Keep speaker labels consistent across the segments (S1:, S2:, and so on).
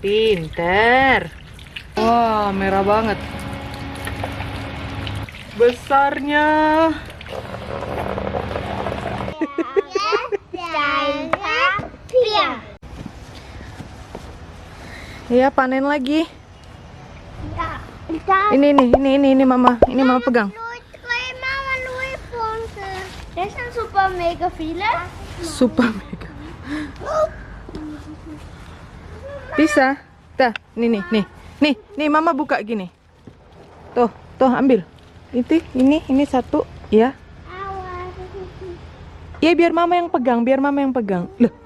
S1: Pinter. Wah, merah banget. Besarnya. Iya, panen lagi. Ini mama pegang.
S2: Er zijn super mega viele.
S1: Super mega. Bisa. Dah, nih mama buka gini. Tuh, ambil. Ini satu, ya. Ya biar mama yang pegang, Loh.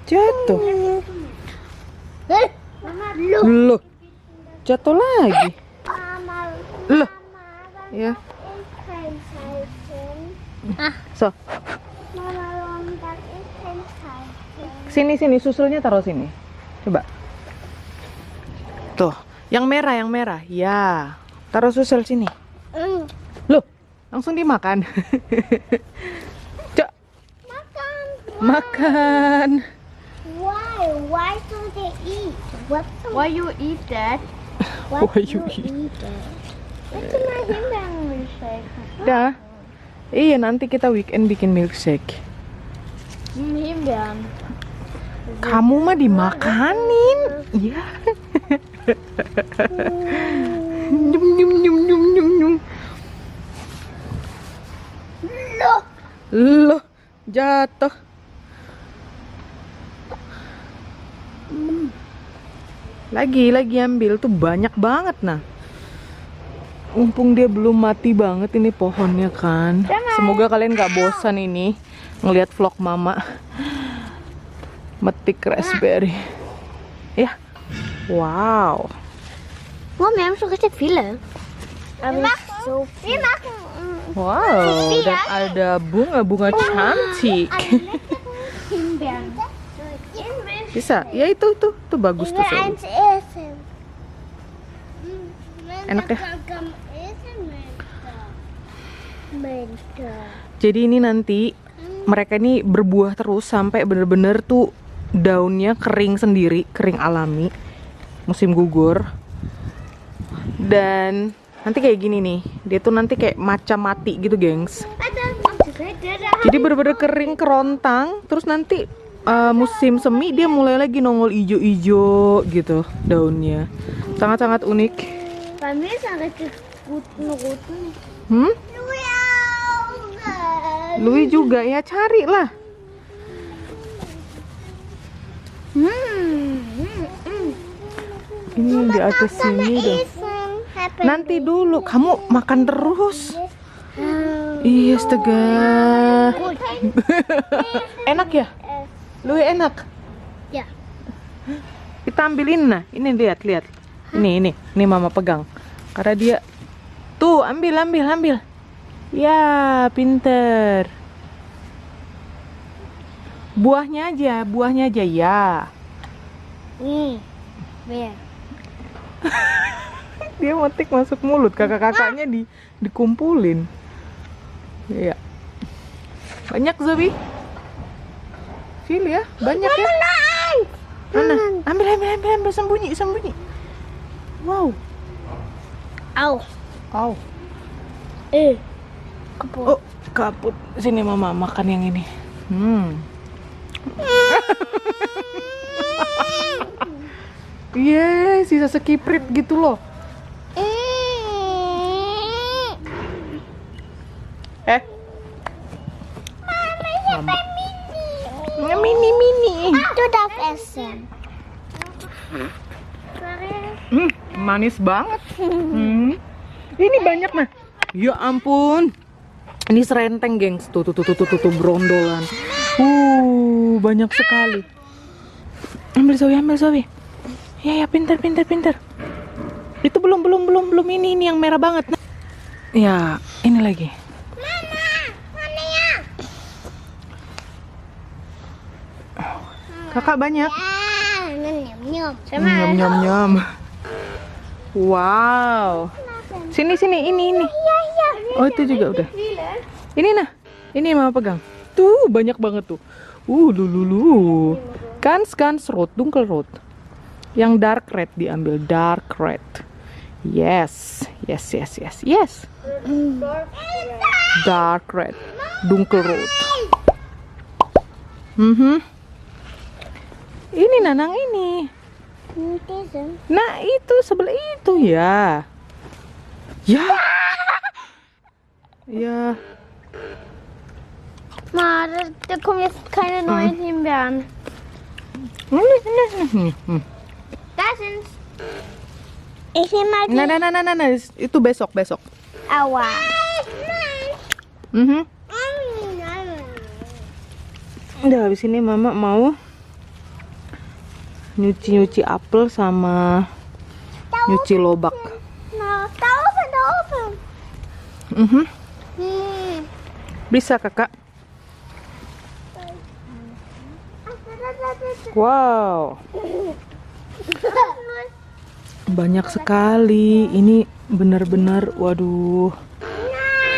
S1: Jatuh. Loh. Jatuh lagi. Loh. Ya. So. Sini susulnya taruh sini. Coba. Tuh, yang merah. Ya. Taruh susul sini. Loh, langsung dimakan. Cok. Makan.
S2: Why don't they eat? Why you eat that?
S1: Why you eat?
S2: Itu mah hindang milkshake.
S1: Dah. Iya, nanti kita weekend bikin milkshake.
S2: Hindang.
S1: Kamu mah dimakanin. Iya. Nyum. Loh, jatuh. Lagi ambil tuh banyak banget nah. Mumpung dia belum mati banget ini pohonnya kan. Semoga kalian gak bosan ini ngelihat vlog mama metik raspberry. Ya. Wow.
S2: Wow, wir haben schon richtig viele. Wir machen.
S1: Wow, dan ada bunga cantik.
S2: Himbeeren.
S1: Bisa? Ya itu bagus tuh. Enak ya? Jadi ini nanti mereka ini berbuah terus sampai bener-bener tuh daunnya kering sendiri, kering alami, musim gugur. Dan nanti kayak gini nih, dia tuh nanti kayak macam mati gitu, gengs. Jadi bener-bener kering kerontang, terus nanti musim semi dia mulai lagi nongol ijo-ijo gitu daunnya. Sangat-sangat unik.
S2: Bei mir ist er richtig guten roten.
S1: Louis juga ya, cari lah. Ini di atas sini dong. Nanti dulu, kamu makan terus. Iya, astaga. Enak ya? Louis enak?
S2: Ya.
S1: Kita ambilin nah. Ini lihat. Ini mama pegang. Karena dia tuh ambil. Ya, pinter. Buahnya aja ya.
S2: Wer?
S1: Dia motik masuk mulut, kakak-kakaknya dikumpulin. Iya. Banyak Zobi. Feel ya, banyak ya. Mana? Ambil sembunyi. Wow. Au.
S2: Kaput.
S1: Oh, kaput. Sini mama makan yang ini. Iya, sisa sekiprit gitu loh. Mini.
S2: Du darfst essen.
S1: Manis banget. Ini banyak nah. Ya ampun. Ini serenteng, gengs. Tuh brondolan. Banyak sekali. Ambil Zoe. Ya, pintar. Itu belum ini yang merah banget. Ya, ini lagi.
S2: Mana ya?
S1: Kakak banyak.
S2: Nyam.
S1: Nyam. Wow. Sini ini. Oh, itu juga udah. Ini nah. Ini mama pegang. Tuh banyak banget tuh. Lulu. Kans rood, donkerrood. Yang dark red diambil, dark red. Yes. Dark red, donkerrood. Ini Nanang ini. Nah itu sebelah itu ya. Ja.
S2: Ma, det kommer jetzt keine neuen Himbeeren. Da sind's. Ich nehme mal die.
S1: Nah, itu besok.
S2: Aua.
S1: Udah habis ini Mama mau nyuci apel sama nyuci lobak.
S2: Nah, da oben.
S1: Bisa Kakak? Wow. Banyak sekali. Ini benar-benar waduh.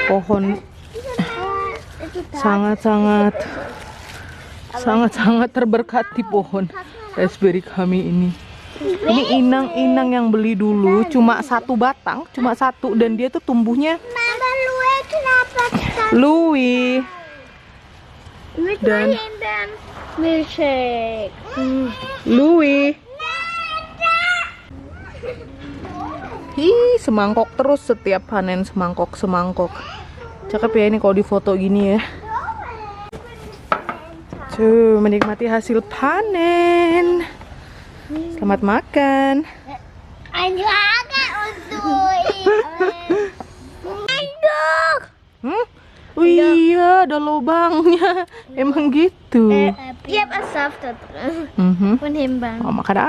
S1: Pohon sangat terberkati pohon raspberry kami ini. Ini inang yang beli dulu cuma satu batang, dan dia tuh tumbuhnya Louis. Dan
S2: milkshake.
S1: Louis. Semangkok terus setiap panen semangkok. Cakep ya ini kalau di foto gini ya. Tuh, menikmati hasil panen. Selamat makan. Iya, ada lubangnya. Emang gitu.
S2: Ich habe einen Saft da drin. Von Himbeeren.
S1: Oh, makan.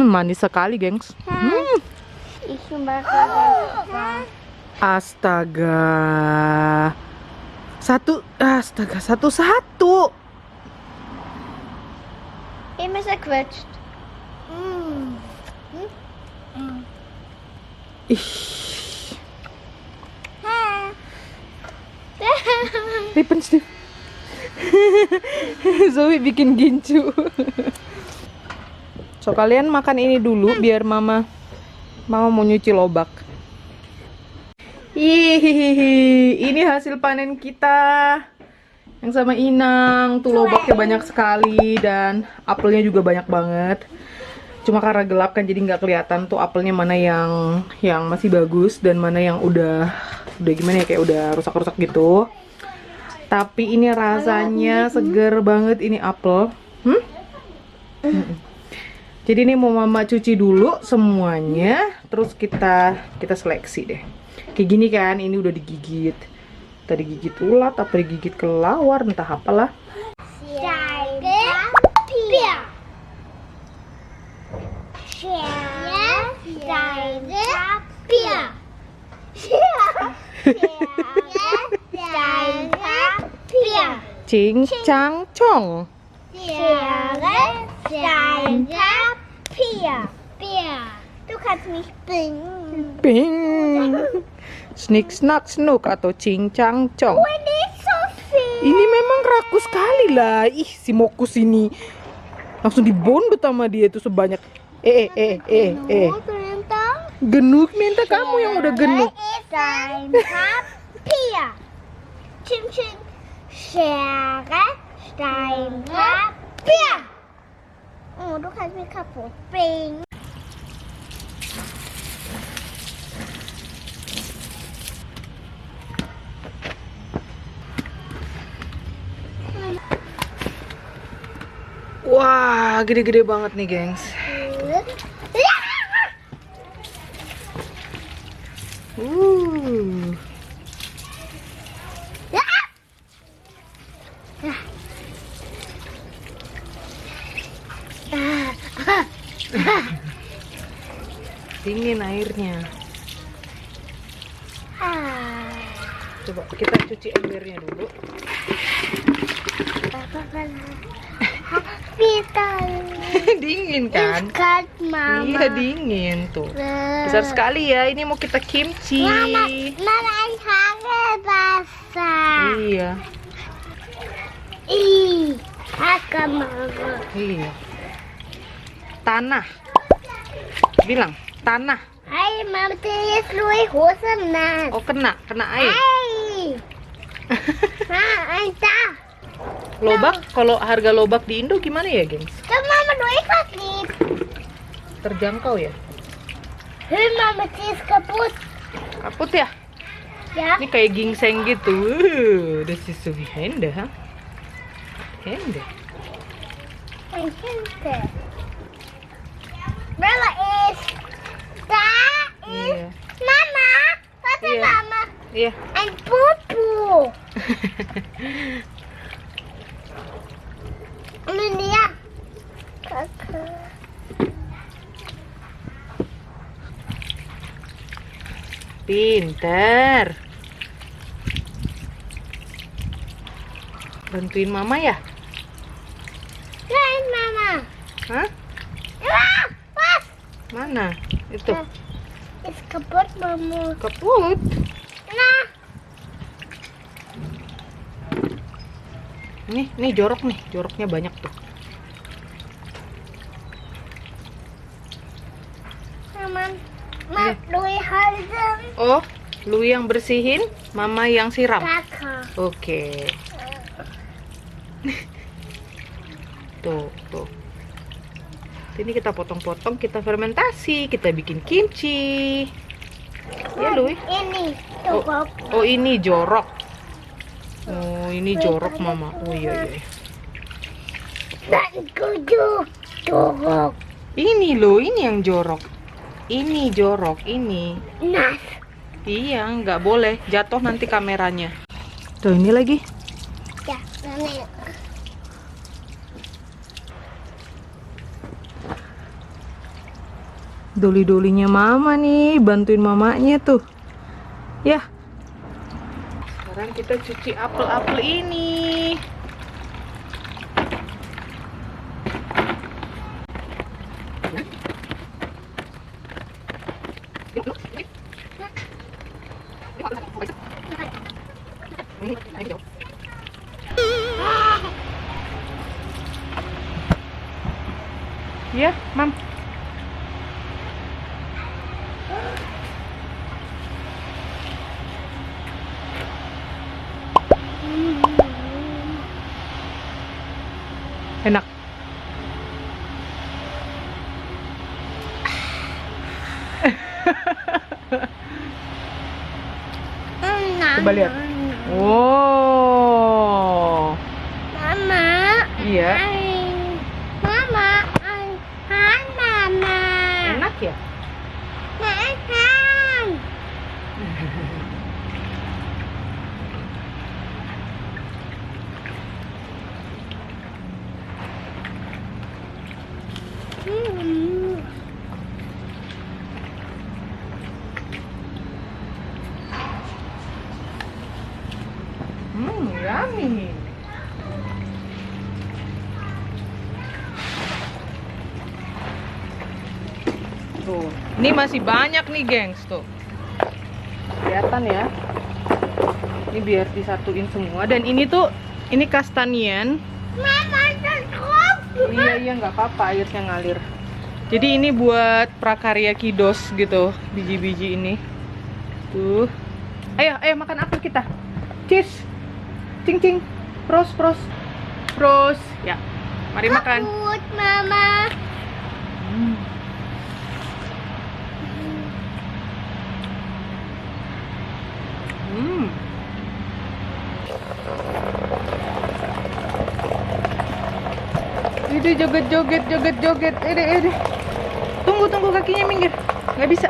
S1: Manis sekali, gengs.
S2: Ich mache das.
S1: Astaga. Satu.
S2: Immer zerquetscht.
S1: Ripen Steve. Zoe bikin gincu. So kalian makan ini dulu biar mama mau nyuci lobak. Ini hasil panen kita yang sama Inang. Tuh lobaknya banyak sekali dan apelnya juga banyak banget. Cuma karena gelap kan jadi nggak kelihatan tuh apelnya mana yang masih bagus dan mana yang udah gimana ya, kayak udah rusak-rusak gitu. Tapi ini rasanya seger banget ini apel. Jadi ini mau mama cuci dulu semuanya, terus kita seleksi deh. Kayak gini kan, ini udah digigit. Tadi gigit ulat, apa digigit kelawar, entah apalah. Cing cang cong.
S2: Du kannst mich bringen.
S1: Ping. Sneak snack snook atau cing cang cong.
S2: Nicht so viel.
S1: Ini memang rakus sekali lah. Ih, si Mokus ini. Langsung dibondot sama dia itu sebanyak. Genuk minta kamu yang udah genuk.
S2: Papier. Ching ching. Schere, Stein, Papier. Oh, du kannst mich kaputt bringen.
S1: Wah, gede-gede banget nih, gengs. Dingin airnya. Coba kita cuci embernya dulu. Dingin kan?
S2: Ikat, Mama.
S1: Iya, dingin tuh. Besar sekali ya. Ini mau kita kimchi.
S2: Mama, ich habe Wasser.
S1: Iya.
S2: Kamera.
S1: Iya. Tanah. Bilang, tanah.
S2: Hai, Mama tis lui hosen na.
S1: Oh, kena air.
S2: Hai. Anta.
S1: Lobak, kalau harga lobak di Indo gimana ya, gengs?
S2: Kan Mama lui kaki.
S1: Terjangkau ya?
S2: Hei, Mama tis kaput.
S1: Kaput ya?
S2: Ya.
S1: Ini kayak gingseng gitu. Das ist so wie Hände, ha? Hände.
S2: Hände. Bella is. Da is.
S1: Iya.
S2: Mama. Papa
S1: Iya.
S2: Mama.
S1: Iya.
S2: And Pupu. Ini dia. Kakak.
S1: Pinter. Bantuin mama ya?
S2: Lain Mama.
S1: Hah?
S2: Wah, pas.
S1: Mana? Itu.
S2: Is kaput Mama.
S1: Kaput.
S2: Nah.
S1: Nih jorok nih. Joroknya banyak tuh.
S2: Mama.
S1: Iya.
S2: Lui halden.
S1: Oh, lu yang bersihin, mama yang siram.
S2: Kakak.
S1: Oke. Tuh. Ini kita potong-potong, kita fermentasi, kita bikin kimchi. Ya, Lui.
S2: Ini. Cukup.
S1: Oh, ini jorok. Oh, ini jorok, Mama. Oh iya.
S2: Dan kudu. Cukup.
S1: Ini loh, ini yang jorok. Ini jorok, ini.
S2: Nas.
S1: Iya, nggak boleh. Jatuh nanti kameranya. Tuh, ini lagi.
S2: Ya, ini.
S1: Doli-dolinya mama nih, bantuin mamanya tuh. Ya. Sekarang kita cuci apel-apel ini. Ya, Mam. Enak. Coba lihat. Wow.
S2: Mama.
S1: Iya.
S2: Mama. Hai, Mama.
S1: Enak ya?
S2: Makan.
S1: Yummy. Tuh, ini masih banyak nih, gengs, tuh. Kelihatan ya? Ini biar disatuin semua. Dan ini tuh, ini kastanian.
S2: Mama cukup.
S1: Iya, nggak apa-apa, airnya ngalir. Jadi ini buat prakarya kidos gitu, biji-biji ini. Tuh. Ayo makan apel kita. Cheers. Cing. Pros. Ya. Mari makan.
S2: Takut, Mama.
S1: Ini joget. Ini. Tunggu kakinya minggir. Nggak bisa.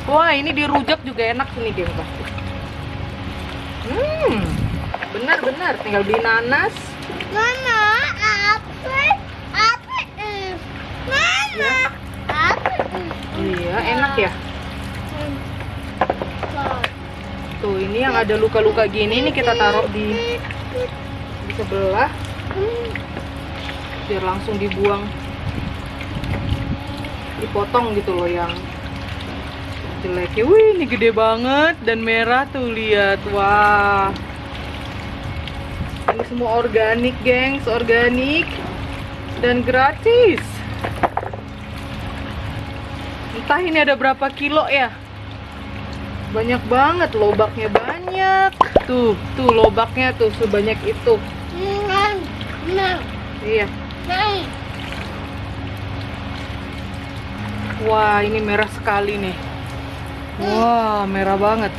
S1: Wah, ini dirujak juga enak sini, geng, pasti. Benar. Tinggal beli nanas.
S2: Mama, apel. Mama, apel.
S1: Iya, enak ya. Tuh, ini yang ada luka-luka gini, ini kita taruh di sebelah, biar langsung dibuang. dipotong gitu loh yang jeleknya. Wih, ini gede banget dan merah tuh, lihat. Wah. Ini semua organik, gengs, organik dan gratis. Entah ini ada berapa kilo ya. Banyak banget, lobaknya banyak. Tuh lobaknya tuh sebanyak itu. Iya. Wah, ini merah sekali nih. Wah, merah banget.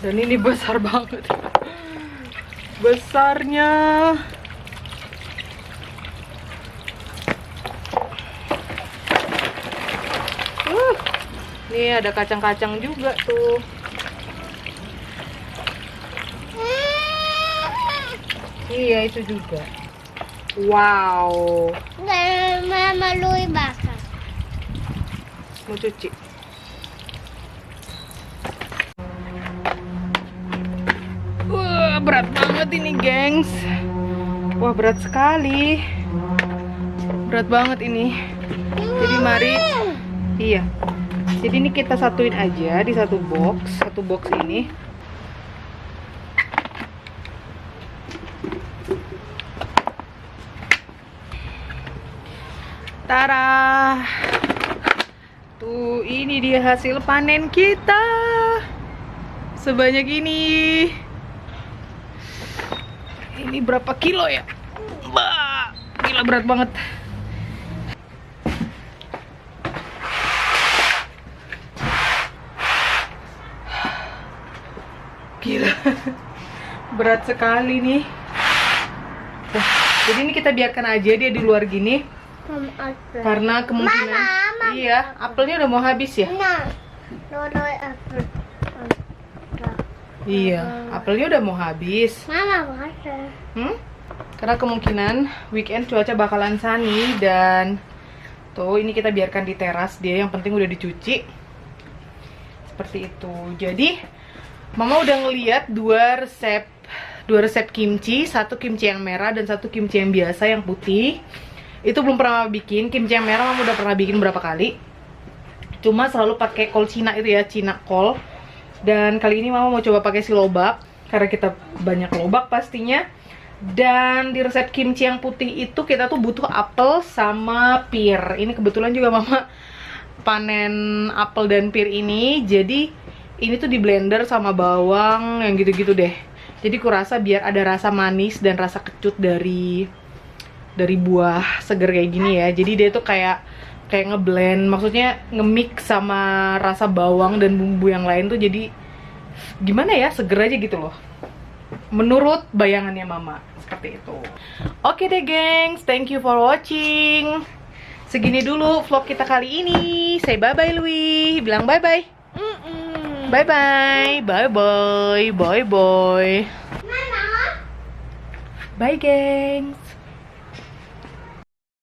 S1: Dan ini besar banget. Besarnya. Nih ada kacang-kacang juga tuh. Iya, itu juga. Wow.
S2: Mama lui basah.
S1: Mau cuci. Wah, berat banget ini, gengs. Wah, berat sekali. Berat banget ini. Jadi mari. Iya. Jadi ini kita satuin aja di satu box ini. Tara. Tuh, ini dia hasil panen kita. Sebanyak ini. Ini berapa kilo ya? Bah, gila berat banget. Gila. Berat sekali nih. Nah, jadi ini kita biarkan aja dia di luar gini. Karena kemungkinan
S2: Mama.
S1: iya, apelnya udah mau habis ya?
S2: Apel.
S1: Iya, apelnya udah mau habis.
S2: Mama basah.
S1: Karena kemungkinan weekend cuaca bakalan sunny dan tuh ini kita biarkan di teras dia, yang penting udah dicuci. Seperti itu. Jadi Mama udah ngeliat dua resep kimchi, satu kimchi yang merah dan satu kimchi yang biasa yang putih. Itu belum pernah Mama bikin. Kimchi yang merah Mama udah pernah bikin berapa kali. Cuma selalu pakai kol Cina itu ya, Cina kol. Dan kali ini Mama mau coba pakai si lobak karena kita banyak lobak pastinya. Dan di resep kimchi yang putih itu kita tuh butuh apel sama pir. Ini kebetulan juga Mama panen apel dan pir ini. Jadi ini tuh di blender sama bawang yang gitu-gitu deh. Jadi kurasa biar ada rasa manis dan rasa kecut dari buah seger kayak gini ya. Jadi dia tuh kayak ngeblend, maksudnya nge-mix sama rasa bawang dan bumbu yang lain tuh jadi gimana ya, seger aja gitu loh. Menurut bayangannya Mama, seperti itu. Oke deh gengs, thank you for watching. Segini dulu vlog kita kali ini. Say bye-bye Lui, bilang bye-bye. Bye-bye, bye-bye, bye-bye. Bye gengs.